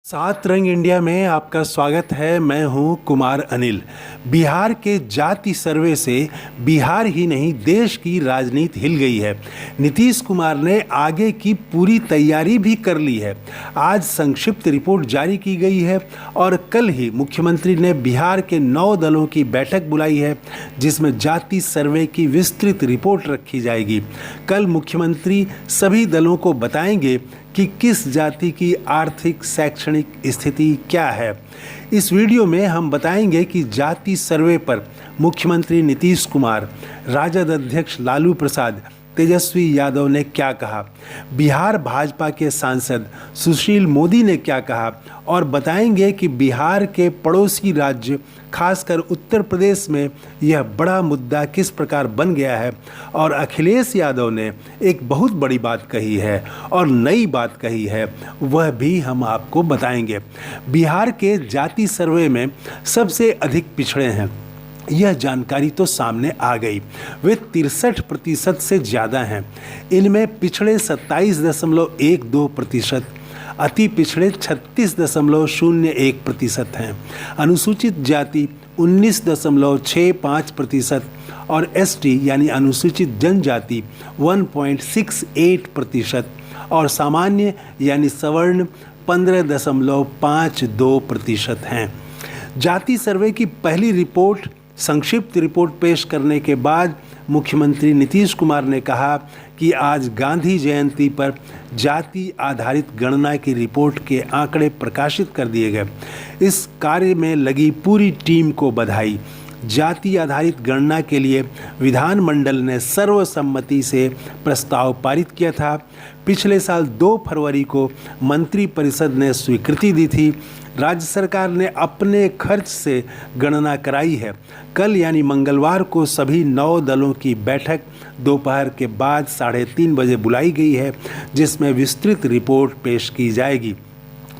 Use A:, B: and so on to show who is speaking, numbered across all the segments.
A: सात रंग इंडिया में आपका स्वागत है। मैं हूं कुमार अनिल। बिहार के जाति सर्वे से बिहार ही नहीं देश की राजनीति हिल गई है। नीतीश कुमार ने आगे की पूरी तैयारी भी कर ली है। आज संक्षिप्त रिपोर्ट जारी की गई है और कल ही मुख्यमंत्री ने बिहार के 9 दलों की बैठक बुलाई है, जिसमें जाति सर्वे की विस्तृत रिपोर्ट रखी जाएगी। कल मुख्यमंत्री सभी दलों को बताएंगे कि किस जाति की आर्थिक शैक्षणिक स्थिति क्या है। इस वीडियो में हम बताएंगे कि जाति सर्वे पर मुख्यमंत्री नीतीश कुमार, राजद अध्यक्ष लालू प्रसाद, तेजस्वी यादव ने क्या कहा, बिहार भाजपा के सांसद सुशील मोदी ने क्या कहा, और बताएंगे कि बिहार के पड़ोसी राज्य खासकर उत्तर प्रदेश में यह बड़ा मुद्दा किस प्रकार बन गया है। और अखिलेश यादव ने एक बहुत बड़ी बात कही है और नई बात कही है, वह भी हम आपको बताएंगे। बिहार के जाति सर्वे में सबसे अधिक पिछड़े हैं, यह जानकारी तो सामने आ गई। वे 63% से ज़्यादा हैं। इनमें पिछड़े 27.12%, अति पिछड़े 36.01% हैं, अनुसूचित जाति 19.65% और एसटी यानी अनुसूचित जनजाति 1.68% और सामान्य यानी सवर्ण 15.52% हैं। जाति सर्वे की पहली रिपोर्ट संक्षिप्त रिपोर्ट पेश करने के बाद मुख्यमंत्री नीतीश कुमार ने कहा कि आज गांधी जयंती पर जाति आधारित गणना की रिपोर्ट के आंकड़े प्रकाशित कर दिए गए। इस कार्य में लगी पूरी टीम को बधाई। जाति आधारित गणना के लिए विधानमंडल ने सर्वसम्मति से प्रस्ताव पारित किया था। पिछले साल 2 फरवरी को मंत्रिपरिषद ने स्वीकृति दी थी। राज्य सरकार ने अपने खर्च से गणना कराई है। कल यानी मंगलवार को सभी 9 दलों की बैठक दोपहर के बाद 3:30 बजे बुलाई गई है, जिसमें विस्तृत रिपोर्ट पेश की जाएगी।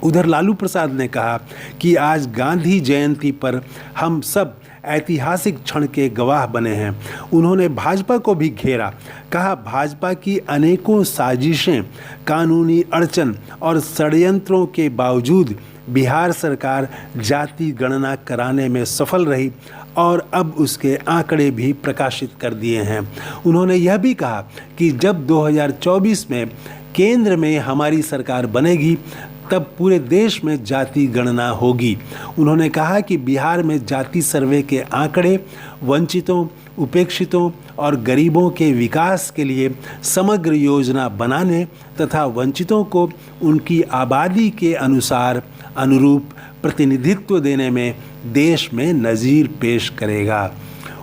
A: उधर लालू प्रसाद ने कहा कि आज गांधी जयंती पर हम सब ऐतिहासिक क्षण के गवाह बने हैं। उन्होंने भाजपा को भी घेरा, कहा भाजपा की अनेकों साजिशें, कानूनी अड़चन और षड्यंत्रों के बावजूद बिहार सरकार जाति गणना कराने में सफल रही और अब उसके आंकड़े भी प्रकाशित कर दिए हैं। उन्होंने यह भी कहा कि जब 2024 में केंद्र में हमारी सरकार बनेगी तब पूरे देश में जाति गणना होगी। उन्होंने कहा कि बिहार में जाति सर्वे के आंकड़े वंचितों, उपेक्षितों और गरीबों के विकास के लिए समग्र योजना बनाने तथा वंचितों को उनकी आबादी के अनुरूप प्रतिनिधित्व देने में देश में नज़ीर पेश करेगा।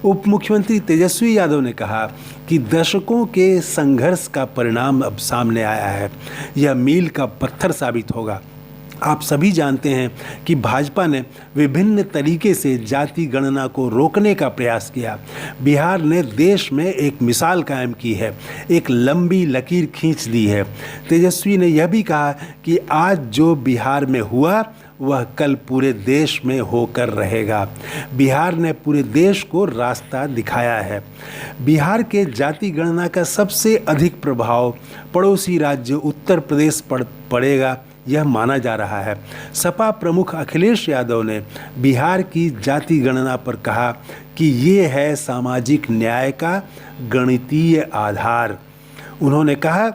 A: उप मुख्यमंत्री तेजस्वी यादव ने कहा कि दशकों के संघर्ष का परिणाम अब सामने आया है। यह मील का पत्थर साबित होगा। आप सभी जानते हैं कि भाजपा ने विभिन्न तरीके से जाति गणना को रोकने का प्रयास किया। बिहार ने देश में एक मिसाल कायम की है, एक लंबी लकीर खींच दी है। तेजस्वी ने यह भी कहा कि आज जो बिहार में हुआ वह कल पूरे देश में होकर रहेगा। बिहार ने पूरे देश को रास्ता दिखाया है। बिहार के जाति गणना का सबसे अधिक प्रभाव पड़ोसी राज्य उत्तर प्रदेश पर पड़ेगा, यह माना जा रहा है। सपा प्रमुख अखिलेश यादव ने बिहार की जाति गणना पर कहा कि ये है सामाजिक न्याय का गणितीय आधार। उन्होंने कहा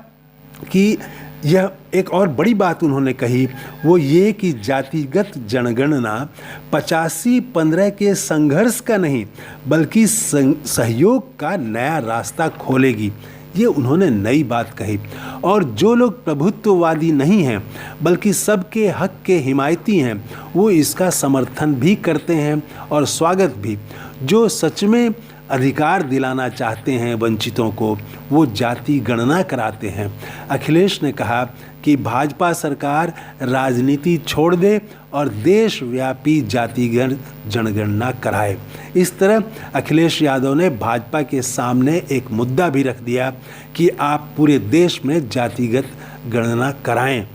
A: कि यह एक और बड़ी बात उन्होंने कही, वो ये कि जातिगत जनगणना 85-15 के संघर्ष का नहीं बल्कि सहयोग का नया रास्ता खोलेगी। ये उन्होंने नई बात कही। और जो लोग प्रभुत्ववादी नहीं हैं बल्कि सबके हक के हिमायती हैं, वो इसका समर्थन भी करते हैं और स्वागत भी। जो सच में अधिकार दिलाना चाहते हैं वंचितों को, वो जाति गणना कराते हैं। अखिलेश ने कहा कि भाजपा सरकार राजनीति छोड़ दे और देशव्यापी जातिगत जनगणना कराए। इस तरह अखिलेश यादव ने भाजपा के सामने एक मुद्दा भी रख दिया कि आप पूरे देश में जातिगत गणना कराएं।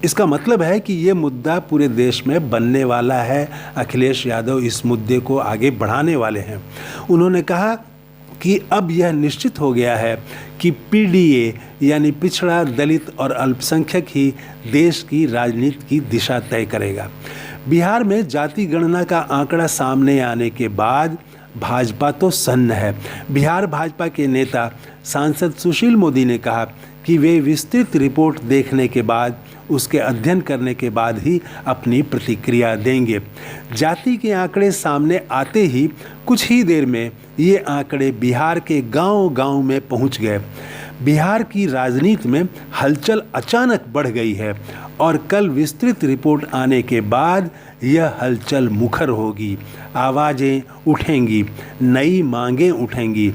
A: इसका मतलब है कि ये मुद्दा पूरे देश में बनने वाला है। अखिलेश यादव इस मुद्दे को आगे बढ़ाने वाले हैं। उन्होंने कहा कि अब यह निश्चित हो गया है कि पीडीए यानी पिछड़ा, दलित और अल्पसंख्यक ही देश की राजनीति की दिशा तय करेगा। बिहार में जाति गणना का आंकड़ा सामने आने के बाद भाजपा तो सन्न है। बिहार भाजपा के नेता सांसद सुशील मोदी ने कहा कि वे विस्तृत रिपोर्ट देखने के बाद, उसके अध्ययन करने के बाद ही अपनी प्रतिक्रिया देंगे। जाति के आंकड़े सामने आते ही कुछ ही देर में ये आंकड़े बिहार के गांव-गांव में पहुंच गए। बिहार की राजनीति में हलचल अचानक बढ़ गई है और कल विस्तृत रिपोर्ट आने के बाद यह हलचल मुखर होगी, आवाज़ें उठेंगी, नई मांगें उठेंगी।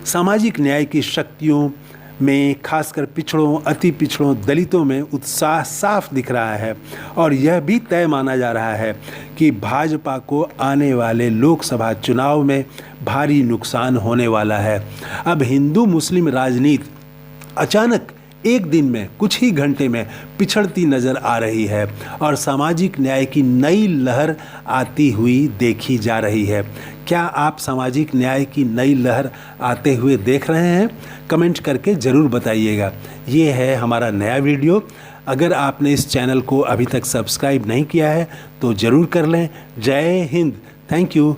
A: सामाजिक न्याय की शक्तियों में खासकर पिछड़ों, अति पिछड़ों, दलितों में उत्साह साफ दिख रहा है और यह भी तय माना जा रहा है कि भाजपा को आने वाले लोकसभा चुनाव में भारी नुकसान होने वाला है। अब हिंदू मुस्लिम राजनीति अचानक एक दिन में, कुछ ही घंटे में पिछड़ती नज़र आ रही है और सामाजिक न्याय की नई लहर आती हुई देखी जा रही है। क्या आप सामाजिक न्याय की नई लहर आते हुए देख रहे हैं? कमेंट करके ज़रूर बताइएगा। ये है हमारा नया वीडियो। अगर आपने इस चैनल को अभी तक सब्सक्राइब नहीं किया है तो ज़रूर कर लें। जय हिंद। Thank you.